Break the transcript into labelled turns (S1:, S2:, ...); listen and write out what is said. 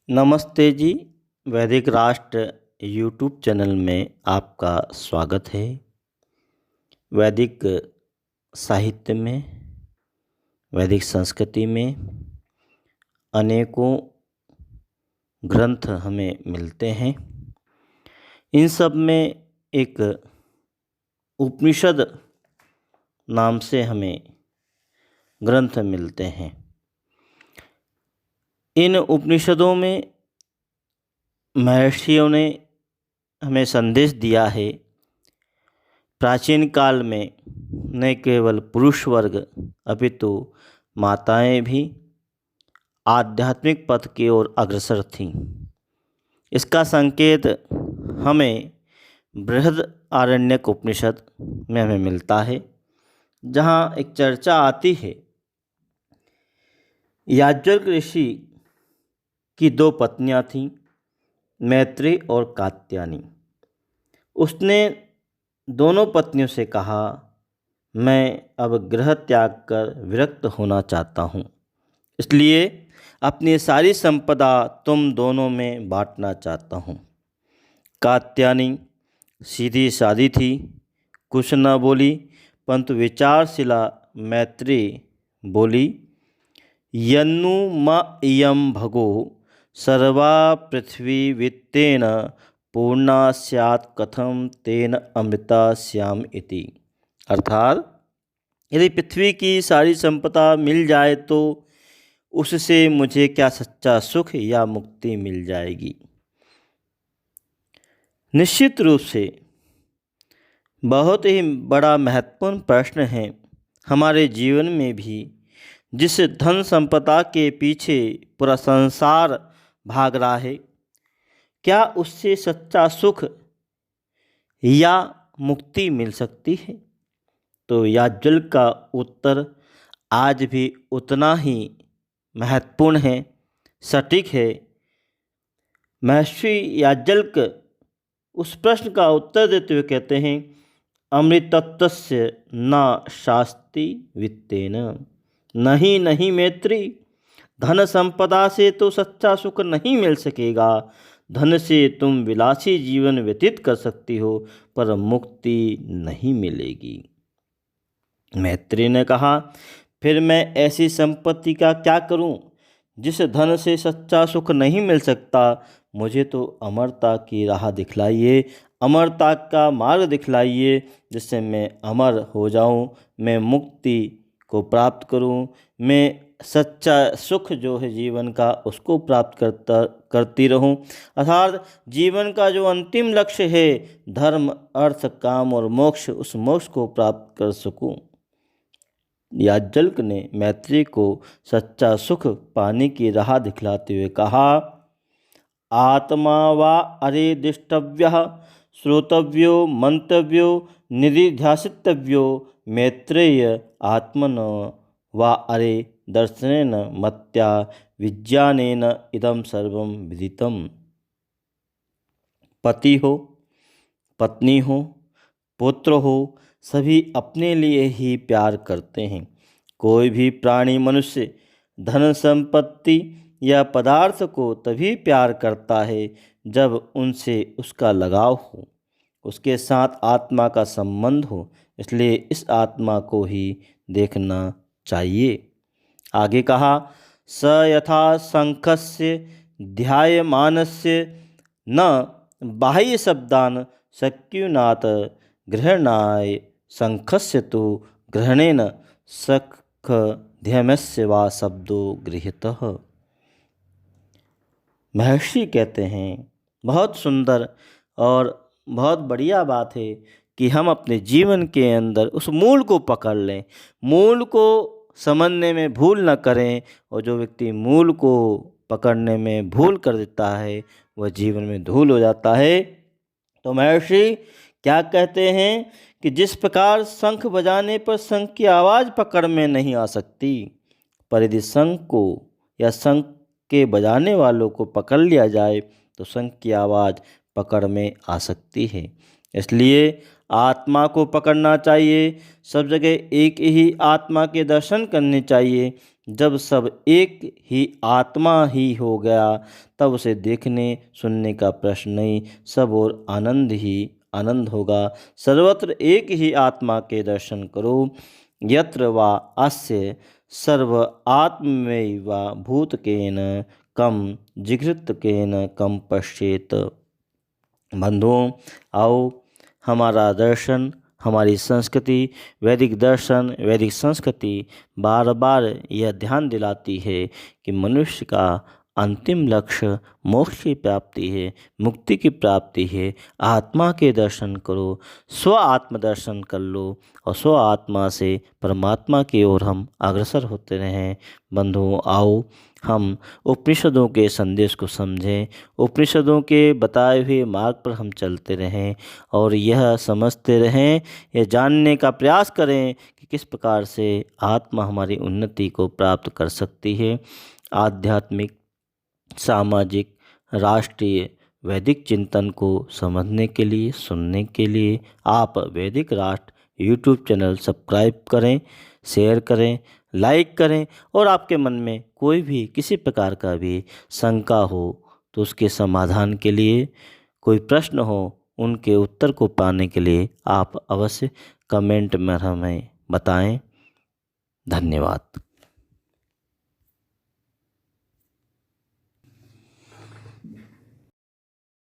S1: नमस्ते जी। वैदिक राष्ट्र यूट्यूब चैनल में आपका स्वागत है। वैदिक साहित्य में, वैदिक संस्कृति में अनेकों ग्रंथ हमें मिलते हैं। इन सब में एक उपनिषद नाम से हमें ग्रंथ मिलते हैं। इन उपनिषदों में महर्षियों ने हमें संदेश दिया है। प्राचीन काल में न केवल पुरुष वर्ग अपितु माताएं भी आध्यात्मिक पथ की ओर अग्रसर थीं। इसका संकेत हमें बृहदारण्यक उपनिषद में हमें मिलता है, जहाँ एक चर्चा आती है। याज्ञवल्क ऋषि की दो पत्नियां थीं, मैत्री और कात्यायनी। उसने दोनों पत्नियों से कहा, मैं अब गृह त्याग कर विरक्त होना चाहता हूँ, इसलिए अपनी सारी संपदा तुम दोनों में बांटना चाहता हूँ। कात्यायनी सीधी सादी थी, कुछ न बोली, परंतु विचारशिला मैत्री बोली, यन्नु म इयं भगो सर्वा पृथ्वी वित्तेन पूर्णा स्यात् कथम तेन अमृता श्याम इति। अर्थात यदि पृथ्वी की सारी संपदा मिल जाए तो उससे मुझे क्या सच्चा सुख या मुक्ति मिल जाएगी। निश्चित रूप से बहुत ही बड़ा महत्वपूर्ण प्रश्न है। हमारे जीवन में भी जिस धन संपदा के पीछे पूरा संसार भाग रहा है, क्या उससे सच्चा सुख या मुक्ति मिल सकती है? तो याज्ञवल्क का उत्तर आज भी उतना ही महत्वपूर्ण है, सटीक है। महर्षि याज्ञवल्क उस प्रश्न का उत्तर देते हुए कहते हैं, अमृतत्वस्य न शास्ति वित्तेन। नहीं नहीं मैत्री, धन संपदा से तो सच्चा सुख नहीं मिल सकेगा। धन से तुम विलासी जीवन व्यतीत कर सकती हो, पर मुक्ति नहीं मिलेगी। मैत्री ने कहा, फिर मैं ऐसी संपत्ति का क्या करूं जिस धन से सच्चा सुख नहीं मिल सकता? मुझे तो अमरता की राह दिखलाइए, अमरता का मार्ग दिखलाइए, जिससे मैं अमर हो जाऊं, मैं मुक्ति को प्राप्त करूं, मैं सच्चा सुख जो है जीवन का उसको प्राप्त करती रहूं। अर्थात जीवन का जो अंतिम लक्ष्य है, धर्म अर्थ काम और मोक्ष, उस मोक्ष को प्राप्त कर सकूं। याज्ञवल्क ने मैत्री को सच्चा सुख पाने की राह दिखलाते हुए कहा, आत्मा वा अरे द्रष्टव्यः श्रोतव्यो मंतव्यो निधिध्यासितव्यो मैत्रेय आत्मनो वा अरे दर्शनेन मत्या विज्ञानेन इदं सर्वं विदितम्। पति हो, पत्नी हो, पुत्र हो, सभी अपने लिए ही प्यार करते हैं। कोई भी प्राणी मनुष्य धन संपत्ति या पदार्थ को तभी प्यार करता है जब उनसे उसका लगाव हो, उसके साथ आत्मा का संबंध हो। इसलिए इस आत्मा को ही देखना चाहिए। आगे कहा, स यथा शंखस्य ध्यायमानस्य न बाह्य शब्दान शक्युनाथ गृहणाय शंखस्य तो ग्रहणेन शंख ध्यमस्य वा शब्दो गृहीतः। महर्षि कहते हैं, बहुत सुंदर और बहुत बढ़िया बात है कि हम अपने जीवन के अंदर उस मूल को पकड़ लें, मूल को समझने में भूल न करें। और जो व्यक्ति मूल को पकड़ने में भूल कर देता है, वह जीवन में धूल हो जाता है। तो महर्षि क्या कहते हैं कि जिस प्रकार शंख बजाने पर शंख की आवाज़ पकड़ में नहीं आ सकती, पर यदि शंख को या शंख के बजाने वालों को पकड़ लिया जाए तो शंख की आवाज़ पकड़ में आ सकती है। इसलिए आत्मा को पकड़ना चाहिए। सब जगह एक ही आत्मा के दर्शन करने चाहिए। जब सब एक ही आत्मा ही हो गया तब उसे देखने सुनने का प्रश्न नहीं, सब और आनंद ही आनंद होगा। सर्वत्र एक ही आत्मा के दर्शन करो, यत्र वा अस्य सर्व आत्मैव भूतकेन कम जिघृतकेन कम पश्येत। बंधुओं, आओ हमारा दर्शन, हमारी संस्कृति, वैदिक दर्शन, वैदिक संस्कृति बार बार यह ध्यान दिलाती है कि मनुष्य का अंतिम लक्ष्य मोक्ष की प्राप्ति है, मुक्ति की प्राप्ति है। आत्मा के दर्शन करो, स्व आत्मदर्शन कर लो और स्व आत्मा से परमात्मा की ओर हम अग्रसर होते रहें। बंधुओं, आओ हम उपनिषदों के संदेश को समझें, उपनिषदों के बताए हुए मार्ग पर हम चलते रहें और यह समझते रहें, यह जानने का प्रयास करें कि किस प्रकार से आत्मा हमारी उन्नति को प्राप्त कर सकती है। आध्यात्मिक, सामाजिक, राष्ट्रीय वैदिक चिंतन को समझने के लिए, सुनने के लिए आप वैदिक राष्ट्र यूट्यूब चैनल सब्सक्राइब करें, शेयर करें, लाइक करें और आपके मन में कोई भी किसी प्रकार का भी शंका हो तो उसके समाधान के लिए, कोई प्रश्न हो उनके उत्तर को पाने के लिए आप अवश्य कमेंट में हमें बताएं। धन्यवाद।